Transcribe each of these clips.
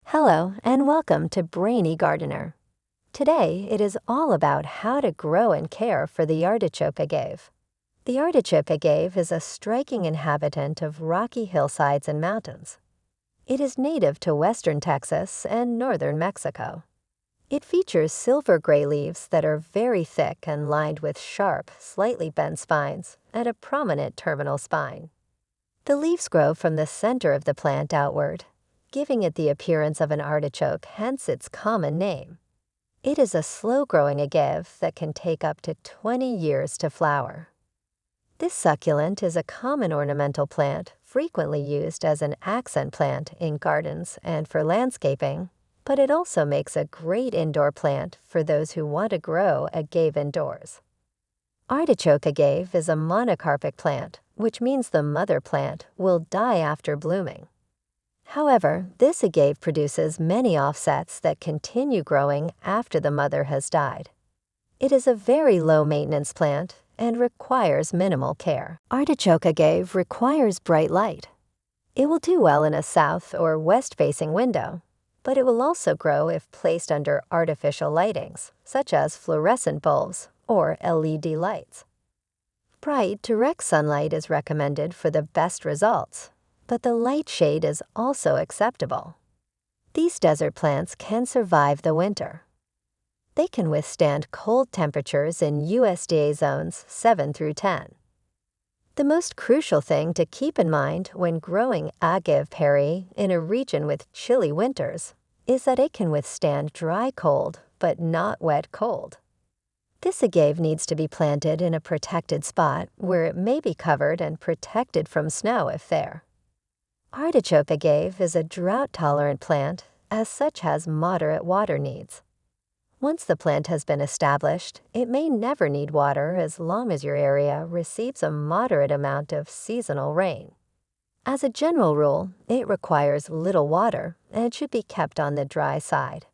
Hello and welcome to Brainy Gardener. Today it is all about how to grow and care for the artichoke agave. The artichoke agave is a striking inhabitant of rocky hillsides and mountains. It is native to western Texas and northern Mexico. It features silver-gray leaves that are very thick and lined with sharp, slightly bent spines and a prominent terminal spine. The leaves grow from the center of the plant outward, giving it the appearance of an artichoke, hence its common name. It is a slow-growing agave that can take up to 20 years to flower. This succulent is a common ornamental plant, frequently used as an accent plant in gardens and for landscaping, but it also makes a great indoor plant for those who want to grow agave indoors. Artichoke agave is a monocarpic plant, which means the mother plant will die after blooming. However, this agave produces many offsets that continue growing after the mother has died. It is a very low-maintenance plant and requires minimal care. Artichoke agave requires bright light. It will do well in a south or west-facing window, but it will also grow if placed under artificial lightings, such as fluorescent bulbs or LED lights. Bright, direct sunlight is recommended for the best results, but the light shade is also acceptable. These desert plants can survive the winter. They can withstand cold temperatures in USDA zones 7 through 10. The most crucial thing to keep in mind when growing agave parryi in a region with chilly winters is that it can withstand dry cold but not wet cold. This agave needs to be planted in a protected spot where it may be covered and protected from snow if there. Artichoke agave is a drought-tolerant plant, as such has moderate water needs. Once the plant has been established, it may never need water as long as your area receives a moderate amount of seasonal rain. As a general rule, it requires little water and should be kept on the dry side.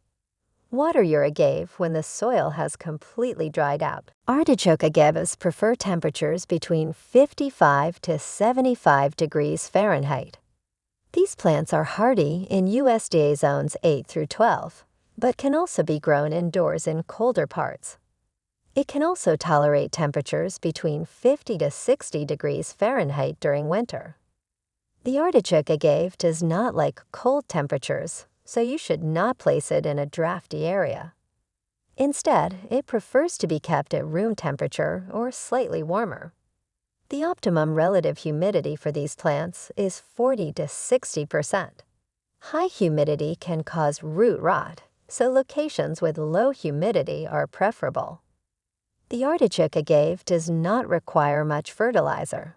Water your agave when the soil has completely dried out. Artichoke agaves prefer temperatures between 55 to 75 degrees Fahrenheit. These plants are hardy in USDA zones 8 through 12, but can also be grown indoors in colder parts. It can also tolerate temperatures between 50 to 60 degrees Fahrenheit during winter. The artichoke agave does not like cold temperatures, so you should not place it in a drafty area. Instead, it prefers to be kept at room temperature or slightly warmer. The optimum relative humidity for these plants is 40 to 60%. High humidity can cause root rot, so locations with low humidity are preferable. The artichoke agave does not require much fertilizer.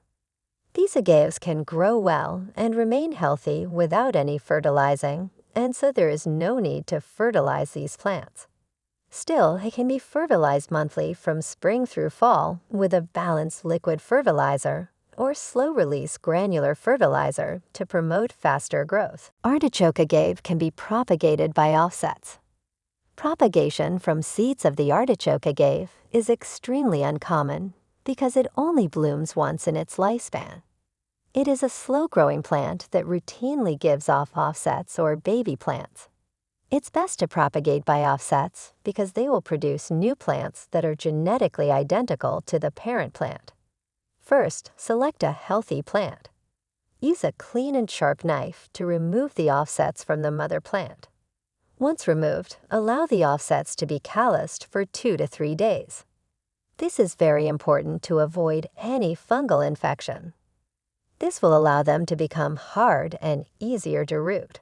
These agaves can grow well and remain healthy without any fertilizing, and so there is no need to fertilize these plants. Still, it can be fertilized monthly from spring through fall with a balanced liquid fertilizer or slow-release granular fertilizer to promote faster growth. Artichoke agave can be propagated by offsets. Propagation from seeds of the artichoke agave is extremely uncommon because it only blooms once in its lifespan. It is a slow-growing plant that routinely gives off offsets or baby plants. It's best to propagate by offsets because they will produce new plants that are genetically identical to the parent plant. First, select a healthy plant. Use a clean and sharp knife to remove the offsets from the mother plant. Once removed, allow the offsets to be calloused for 2 to 3 days. This is very important to avoid any fungal infection. This will allow them to become hard and easier to root.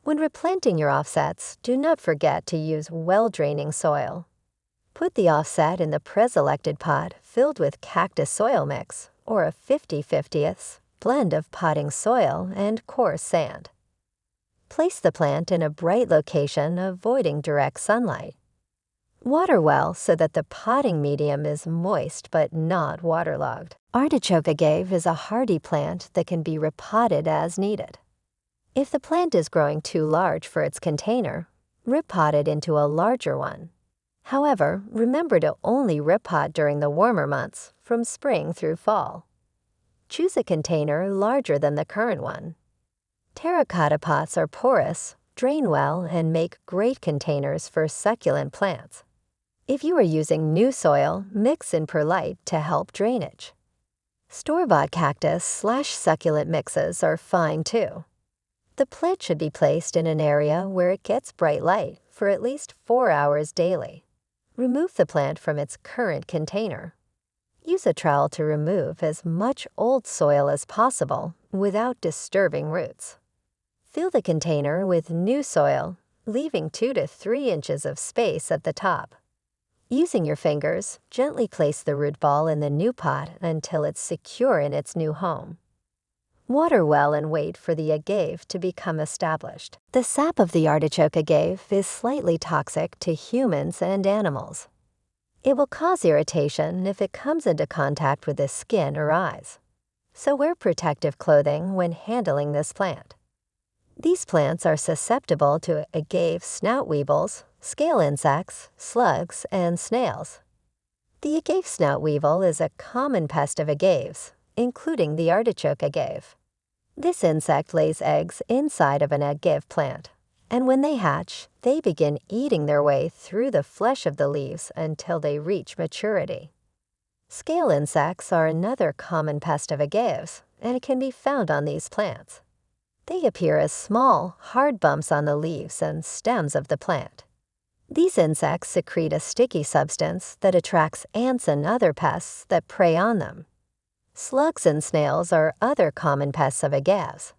When replanting your offsets, do not forget to use well-draining soil. Put the offset in the pre-selected pot filled with cactus soil mix or a 50/50 blend of potting soil and coarse sand. Place the plant in a bright location, avoiding direct sunlight. Water well so that the potting medium is moist but not waterlogged. Artichoke agave is a hardy plant that can be repotted as needed. If the plant is growing too large for its container, repot it into a larger one. However, remember to only repot during the warmer months, from spring through fall. Choose a container larger than the current one. Terracotta pots are porous, drain well, and make great containers for succulent plants. If you are using new soil, mix in perlite to help drainage. Store-bought cactus/succulent mixes are fine too. The plant should be placed in an area where it gets bright light for at least 4 hours daily. Remove the plant from its current container. Use a trowel to remove as much old soil as possible without disturbing roots. Fill the container with new soil, leaving 2 to 3 inches of space at the top. Using your fingers, gently place the root ball in the new pot until it's secure in its new home. Water well and wait for the agave to become established. The sap of the artichoke agave is slightly toxic to humans and animals. It will cause irritation if it comes into contact with the skin or eyes. So wear protective clothing when handling this plant. These plants are susceptible to agave snout weevils, scale insects, slugs, and snails. The agave snout weevil is a common pest of agaves, including the artichoke agave. This insect lays eggs inside of an agave plant, and when they hatch, they begin eating their way through the flesh of the leaves until they reach maturity. Scale insects are another common pest of agaves, and it can be found on these plants. They appear as small, hard bumps on the leaves and stems of the plant. These insects secrete a sticky substance that attracts ants and other pests that prey on them. Slugs and snails are other common pests of agaves.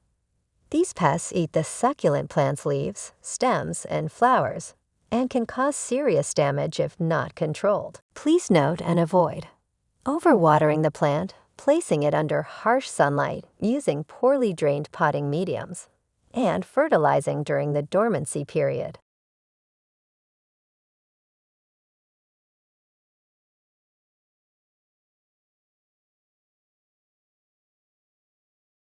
These pests eat the succulent plant's leaves, stems, and flowers, and can cause serious damage if not controlled. Please note and avoid overwatering the plant, placing it under harsh sunlight using poorly drained potting mediums, and fertilizing during the dormancy period.